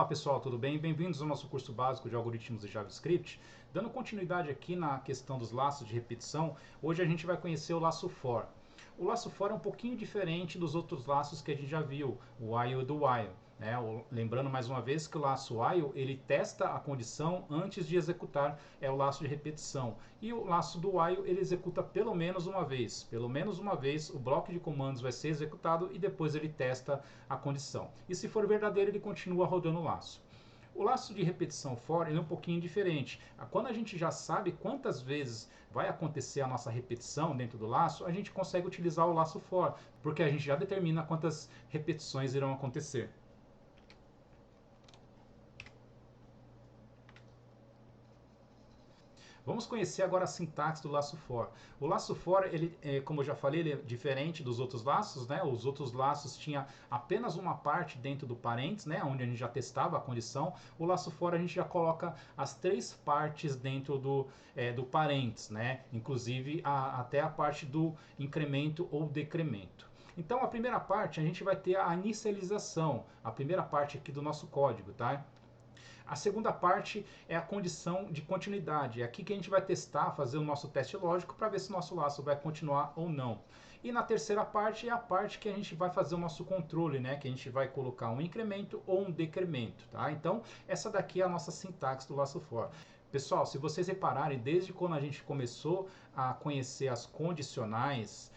pessoal, tudo bem? Bem-vindos ao nosso curso básico de algoritmos de JavaScript. Dando continuidade aqui na questão dos laços de repetição, hoje a gente vai conhecer o laço for. O laço for é um pouquinho diferente dos outros laços que a gente já viu, o while e do while. Lembrando mais uma vez que o laço while ele testa a condição antes de executar, é o laço de repetição. E o laço do while ele executa pelo menos uma vez. Pelo menos uma vez o bloco de comandos vai ser executado e depois ele testa a condição. E se for verdadeiro ele continua rodando o laço. O laço de repetição for ele é um pouquinho diferente. Quando a gente já sabe quantas vezes vai acontecer a nossa repetição dentro do laço, a gente consegue utilizar o laço for, porque a gente já determina quantas repetições irão acontecer. Vamos conhecer agora a sintaxe do laço for. O laço for, ele, como eu já falei, ele é diferente dos outros laços, né? Os outros laços tinham apenas uma parte dentro do parênteses, né? Onde a gente já testava a condição. O laço for a gente já coloca as três partes dentro do parênteses, né? Inclusive até a parte do incremento ou decremento. Então a primeira parte a gente vai ter a inicialização, a primeira parte aqui do nosso código, tá? A segunda parte é a condição de continuidade. É aqui que a gente vai testar, fazer o nosso teste lógico para ver se o nosso laço vai continuar ou não. E na terceira parte é a parte que a gente vai fazer o nosso controle, né? Que a gente vai colocar um incremento ou um decremento, tá? Então, essa daqui é a nossa sintaxe do laço for. Pessoal, se vocês repararem, desde quando a gente começou a conhecer as condicionais,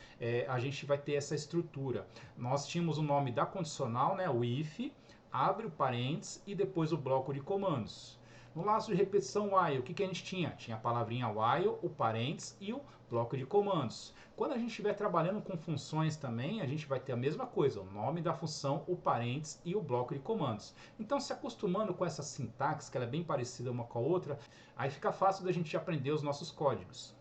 a gente vai ter essa estrutura. Nós tínhamos o nome da condicional, né? O if, abre o parênteses e depois o bloco de comandos. No laço de repetição while, o que a gente tinha? Tinha a palavrinha while, o parênteses e o bloco de comandos. Quando a gente estiver trabalhando com funções também, a gente vai ter a mesma coisa, o nome da função, o parênteses e o bloco de comandos. Então, se acostumando com essa sintaxe, que ela é bem parecida uma com a outra, aí fica fácil da gente aprender os nossos códigos.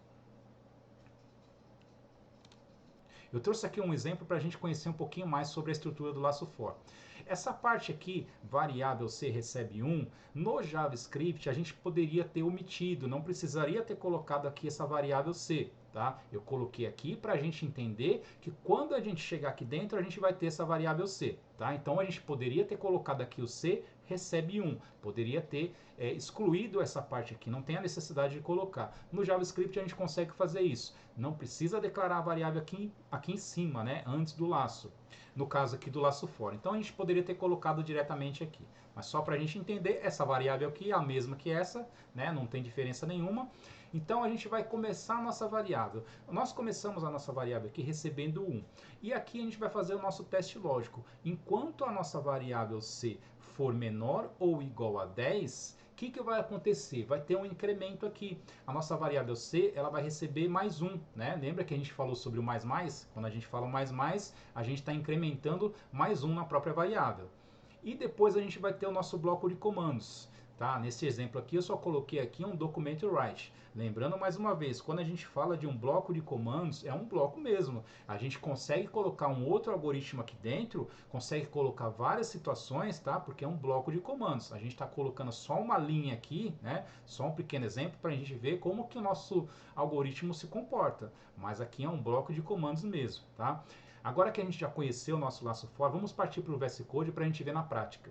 Eu trouxe aqui um exemplo para a gente conhecer um pouquinho mais sobre a estrutura do laço for. Essa parte aqui, variável C recebe 1, no JavaScript a gente poderia ter omitido, não precisaria ter colocado aqui essa variável C. Tá? Eu coloquei aqui para a gente entender que quando a gente chegar aqui dentro a gente vai ter essa variável C. Tá? Então a gente poderia ter colocado aqui o C recebe 1. Poderia ter excluído essa parte aqui, não tem a necessidade de colocar. No JavaScript a gente consegue fazer isso. Não precisa declarar a variável aqui em cima, né? Antes do laço. No caso aqui do laço for. Então a gente poderia ter colocado diretamente aqui. Mas só para a gente entender, essa variável aqui é a mesma que essa, né? Não tem diferença nenhuma. Então a gente vai começar a nossa variável. Nós começamos a nossa variável aqui recebendo 1. E aqui a gente vai fazer o nosso teste lógico. Enquanto a nossa variável C for menor ou igual a 10, o que vai acontecer? Vai ter um incremento aqui. A nossa variável C ela vai receber mais 1. Né? Lembra que a gente falou sobre o mais mais? Quando a gente fala mais mais, a gente está incrementando mais 1 na própria variável. E depois a gente vai ter o nosso bloco de comandos. Tá? Nesse exemplo aqui eu só coloquei aqui um documento write. Lembrando mais uma vez, quando a gente fala de um bloco de comandos, é um bloco mesmo. A gente consegue colocar um outro algoritmo aqui dentro, consegue colocar várias situações, tá? Porque é um bloco de comandos. A gente está colocando só uma linha aqui, né? Só um pequeno exemplo para a gente ver como que o nosso algoritmo se comporta. Mas aqui é um bloco de comandos mesmo, tá? Agora que a gente já conheceu o nosso laço for, vamos partir para o VS Code para a gente ver na prática.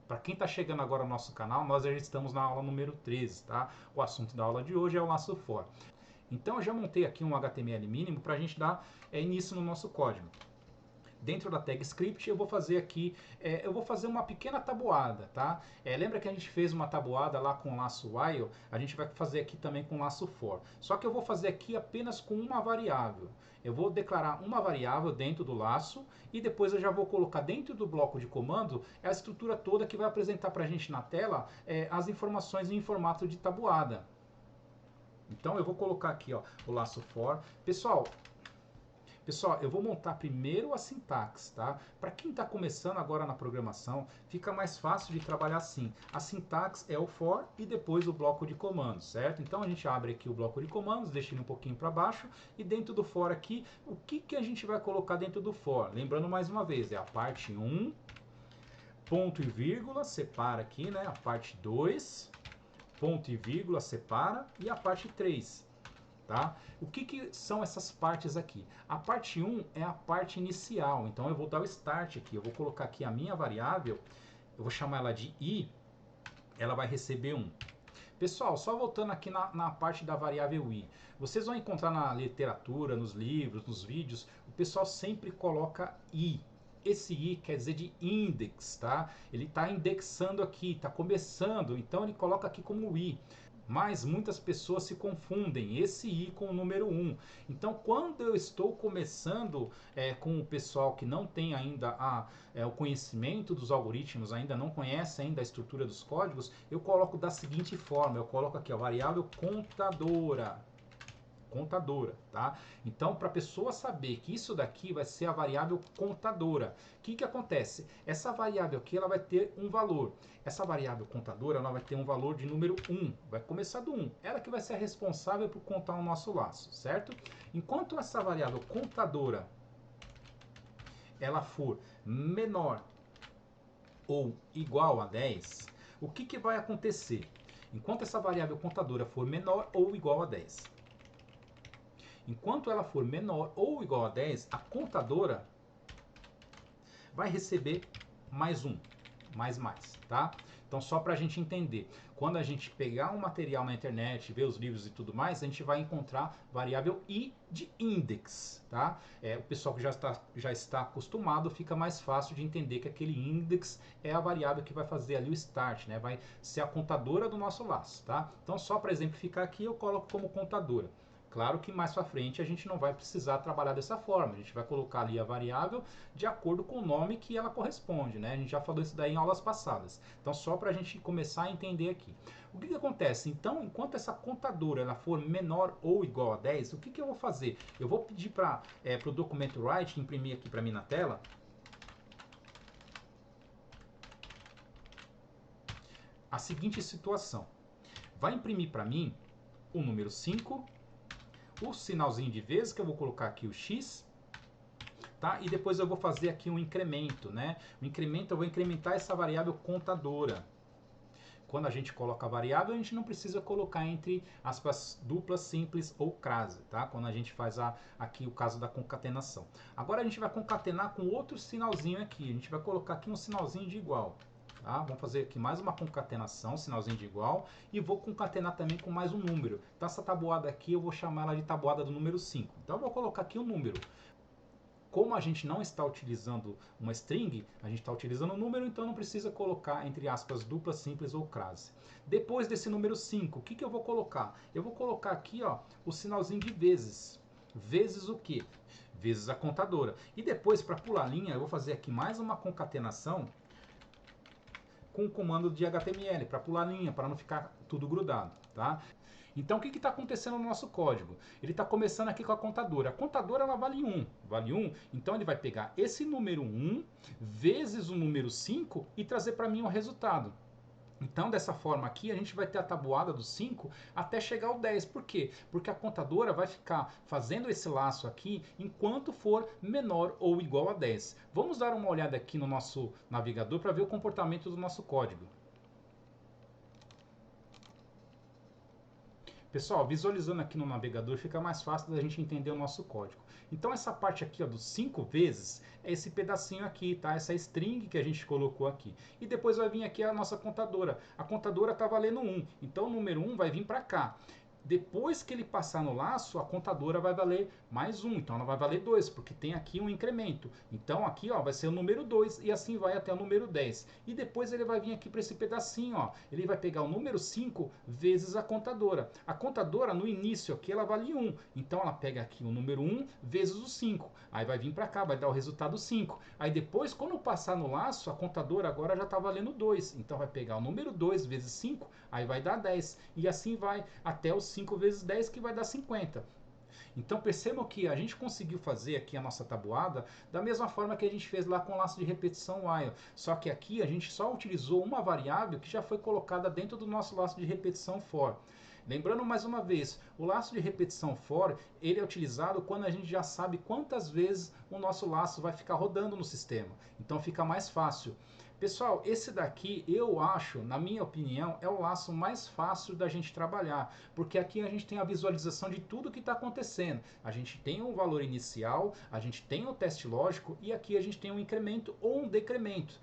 Para quem está chegando agora no nosso canal, nós já estamos na aula número 13, tá? O assunto da aula de hoje é o laço for. Então eu já montei aqui um HTML mínimo para a gente dar início no nosso código. Dentro da tag script eu vou fazer aqui, eu vou fazer uma pequena tabuada, tá? Lembra que a gente fez uma tabuada lá com o laço while? A gente vai fazer aqui também com o laço for. Só que eu vou fazer aqui apenas com uma variável. Eu vou declarar uma variável dentro do laço e depois eu já vou colocar dentro do bloco de comando a estrutura toda que vai apresentar para a gente na tela as informações em formato de tabuada. Então eu vou colocar aqui ó, o laço for. Pessoal, eu vou montar primeiro a sintaxe, tá? Para quem está começando agora na programação, fica mais fácil de trabalhar assim. A sintaxe é o for e depois o bloco de comandos, certo? Então a gente abre aqui o bloco de comandos, deixa ele um pouquinho para baixo e dentro do for aqui, o que a gente vai colocar dentro do for? Lembrando mais uma vez, é a parte 1, ponto e vírgula, separa aqui, né? A parte 2, ponto e vírgula, separa e a parte 3. Tá? O que são essas partes aqui? A parte 1 é a parte inicial, então eu vou dar o start aqui, eu vou colocar aqui a minha variável eu vou chamar ela de I, ela vai receber 1. Pessoal, só voltando aqui na parte da variável i, vocês vão encontrar na literatura, nos livros, nos vídeos, o pessoal sempre coloca i. Esse i quer dizer de index, tá? Ele está indexando aqui, está começando, então ele coloca aqui como i. Mas muitas pessoas se confundem esse i com o número 1. Então, quando eu estou começando com o pessoal que não tem ainda o conhecimento dos algoritmos, ainda não conhece ainda a estrutura dos códigos, eu coloco da seguinte forma, eu coloco aqui a variável contadora. Tá? Então, para a pessoa saber que isso daqui vai ser a variável contadora, o que acontece? Essa variável aqui ela vai ter um valor. Essa variável contadora ela vai ter um valor de número 1, vai começar do 1. Ela que vai ser a responsável por contar o nosso laço, certo? Enquanto essa variável contadora ela for menor ou igual a 10, o que vai acontecer? Enquanto essa variável contadora for menor ou igual a 10, enquanto ela for menor ou igual a 10, a contadora vai receber mais 1, mais, tá? Então, só para a gente entender, quando a gente pegar um material na internet, ver os livros e tudo mais, a gente vai encontrar variável i de index, tá? O pessoal que já está acostumado, fica mais fácil de entender que aquele index é a variável que vai fazer ali o start, né? Vai ser a contadora do nosso laço, tá? Então, só para exemplificar aqui, eu coloco como contadora. Claro que mais para frente a gente não vai precisar trabalhar dessa forma, a gente vai colocar ali a variável de acordo com o nome que ela corresponde, né? A gente já falou isso daí em aulas passadas. Então, só para a gente começar a entender aqui. O que acontece? Então, enquanto essa contadora ela for menor ou igual a 10, o que eu vou fazer? Eu vou pedir para o documento write imprimir aqui para mim na tela a seguinte situação. Vai imprimir para mim o número 5, o sinalzinho de vezes, que eu vou colocar aqui o x, tá? E depois eu vou fazer aqui um incremento, né? O incremento, eu vou incrementar essa variável contadora. Quando a gente coloca a variável, a gente não precisa colocar entre aspas duplas, simples ou crase, tá? Quando a gente faz aqui o caso da concatenação. Agora a gente vai concatenar com outro sinalzinho aqui. A gente vai colocar aqui um sinalzinho de igual. Tá? Vamos fazer aqui mais uma concatenação, sinalzinho de igual, e vou concatenar também com mais um número. Então essa tabuada aqui eu vou chamar ela de tabuada do número 5. Então eu vou colocar aqui um número. Como a gente não está utilizando uma string, a gente está utilizando um número, então não precisa colocar entre aspas dupla, simples ou crase. Depois desse número 5, o que eu vou colocar? Eu vou colocar aqui ó, o sinalzinho de vezes. Vezes o quê? Vezes a contadora. E depois, para pular a linha, eu vou fazer aqui mais uma concatenação com o comando de HTML, para pular a linha, para não ficar tudo grudado, tá? Então, o que está acontecendo no nosso código? Ele está começando aqui com a contadora. A contadora ela vale 1. Vale 1, então ele vai pegar esse número 1 vezes o número 5 e trazer para mim o resultado. Então, dessa forma aqui, a gente vai ter a tabuada do 5 até chegar ao 10. Por quê? Porque a contadora vai ficar fazendo esse laço aqui enquanto for menor ou igual a 10. Vamos dar uma olhada aqui no nosso navegador para ver o comportamento do nosso código. Pessoal, visualizando aqui no navegador fica mais fácil da gente entender o nosso código. Então essa parte aqui ó, dos 5 vezes é esse pedacinho aqui, tá? Essa string que a gente colocou aqui. E depois vai vir aqui a nossa contadora. A contadora está valendo 1, então o número 1 vai vir para cá. Depois que ele passar no laço, a contadora vai valer mais 1, então ela vai valer 2, porque tem aqui um incremento. Então aqui ó, vai ser o número 2 e assim vai até o número 10. E depois ele vai vir aqui para esse pedacinho, ó. Ele vai pegar o número 5 vezes a contadora. A contadora no início aqui ela vale 1, então ela pega aqui o número 1 vezes o 5. Aí vai vir para cá, vai dar o resultado 5. Aí depois, quando passar no laço, a contadora agora já está valendo 2. Então vai pegar o número 2 vezes 5, aí vai dar 10. E assim vai até os 5 vezes 10, que vai dar 50. Então percebam que a gente conseguiu fazer aqui a nossa tabuada da mesma forma que a gente fez lá com o laço de repetição while. Só que aqui a gente só utilizou uma variável que já foi colocada dentro do nosso laço de repetição for. Lembrando mais uma vez, o laço de repetição for, ele é utilizado quando a gente já sabe quantas vezes o nosso laço vai ficar rodando no sistema. Então fica mais fácil. Pessoal, esse daqui eu acho, na minha opinião, é o laço mais fácil da gente trabalhar, porque aqui a gente tem a visualização de tudo que está acontecendo. A gente tem um valor inicial, a gente tem o teste lógico e aqui a gente tem um incremento ou um decremento.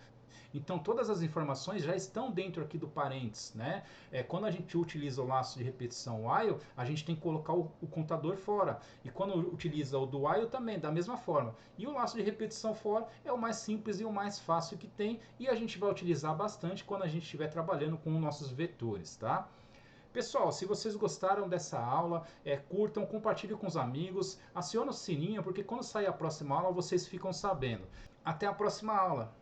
Então todas as informações já estão dentro aqui do parênteses, né? Quando a gente utiliza o laço de repetição while, a gente tem que colocar o contador fora. E quando utiliza o do while também, da mesma forma. E o laço de repetição for é o mais simples e o mais fácil que tem, e a gente vai utilizar bastante quando a gente estiver trabalhando com nossos vetores, tá? Pessoal, se vocês gostaram dessa aula, curtam, compartilhem com os amigos, aciona o sininho, porque quando sair a próxima aula vocês ficam sabendo. Até a próxima aula!